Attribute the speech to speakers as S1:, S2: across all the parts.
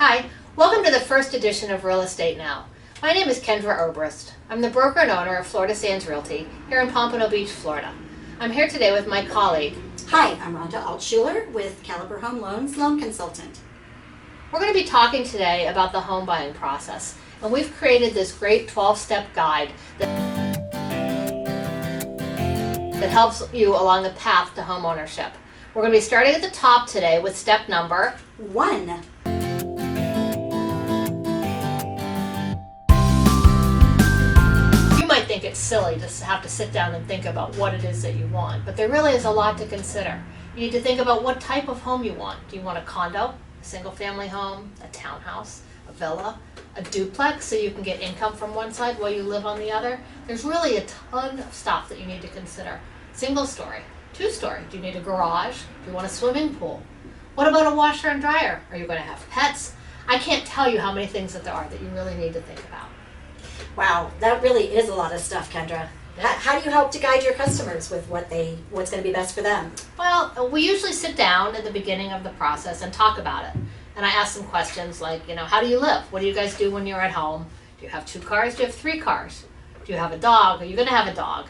S1: Hi, welcome to the first edition of Real Estate Now. My name is Kendra Obrist. I'm the broker and owner of Florida Sands Realty here in Pompano Beach, Florida. I'm here today with my colleague.
S2: Hi, I'm Rhonda Altschuler with Caliber Home Loans Loan Consultant.
S1: We're going to be talking today about the home buying process, and we've created this great 12-step guide that helps you along the path to home ownership. We're going to be starting at the top today with step number
S2: 1.
S1: You might think it's silly to have to sit down and think about what it is that you want, but there really is a lot to consider. You need to think about what type of home you want. Do you want a condo, a single-family home, a townhouse, a villa, a duplex so you can get income from one side while you live on the other? There's really a ton of stuff that you need to consider. Single story, two-story. Do you need a garage? Do you want a swimming pool? What about a washer and dryer? Are you going to have pets? I can't tell you how many things that there are that you really need to think about.
S2: Wow, that really is a lot of stuff, Kendra. How do you help to guide your customers with what's going to be best for them?
S1: Well, we usually sit down at the beginning of the process and talk about it. And I ask them questions like, how do you live? What do you guys do when you're at home? Do you have 2 cars? Do you have 3 cars? Do you have a dog? Are you going to have a dog?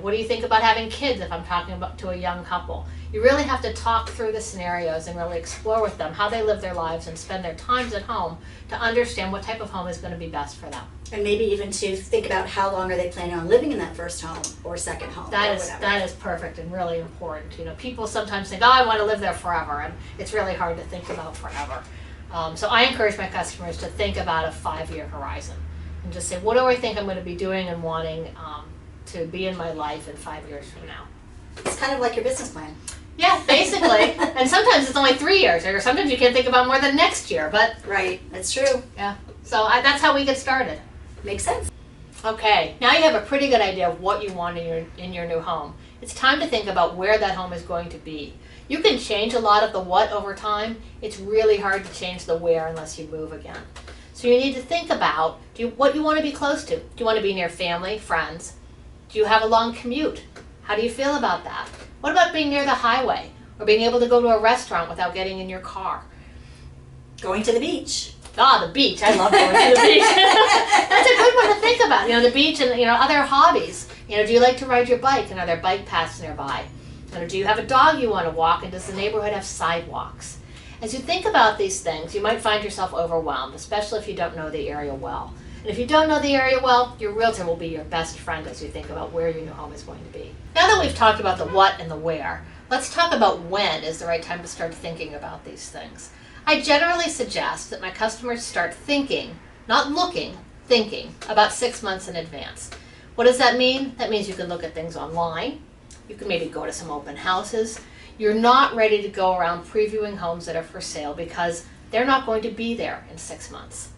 S1: What do you think about having kids if I'm talking about to a young couple? You really have to talk through the scenarios and really explore with them how they live their lives and spend their times at home to understand what type of home is going to be best for them.
S2: And maybe even to think about how long are they planning on living in that first home or second home.
S1: That is perfect and really important. People sometimes think, oh, I want to live there forever, and it's really hard to think about forever. So I encourage my customers to think about a 5-year horizon and just say, what do I think I'm going to be doing and wanting to be in my life in 5 years from now?
S2: It's kind of like your business plan.
S1: Yeah, basically. And sometimes it's only 3 years, or sometimes you can't think about more than next year. But
S2: right, that's true.
S1: Yeah. So that's how we get started.
S2: Makes sense.
S1: Okay, now you have a pretty good idea of what you want in your new home. It's time to think about where that home is going to be. You can change a lot of the what over time. It's really hard to change the where unless you move again. So you need to think about what you want to be close to. Do you want to be near family, friends? Do you have a long commute? How do you feel about that? What about being near the highway or being able to go to a restaurant without getting in your car?
S2: Going to the beach.
S1: Ah, the beach. I love going to the beach. That's a good one to think about. The beach and other hobbies. Do you like to ride your bike, and are there bike paths nearby? Do you have a dog you want to walk, and does the neighborhood have sidewalks? As you think about these things, you might find yourself overwhelmed, especially if you don't know the area well. And if you don't know the area well, your realtor will be your best friend as you think about where your new home is going to be. Now that we've talked about the what and the where, let's talk about when is the right time to start thinking about these things. I generally suggest that my customers start thinking, not looking, thinking about 6 months in advance. What does that mean? That means you can look at things online. You can maybe go to some open houses. You're not ready to go around previewing homes that are for sale because they're not going to be there in 6 months.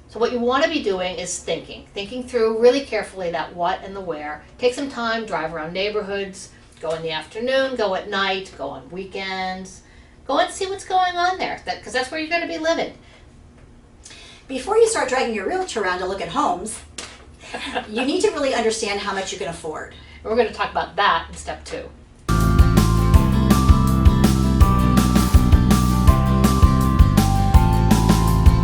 S1: So what you want to be doing is thinking through really carefully that what and the where. Take some time, drive around neighborhoods, go in the afternoon, go at night, go on weekends. Go and see what's going on there, because that's where you're going to be living.
S2: Before you start dragging your realtor around to look at homes, you need to really understand how much you can afford.
S1: And we're going to talk about that in step 2.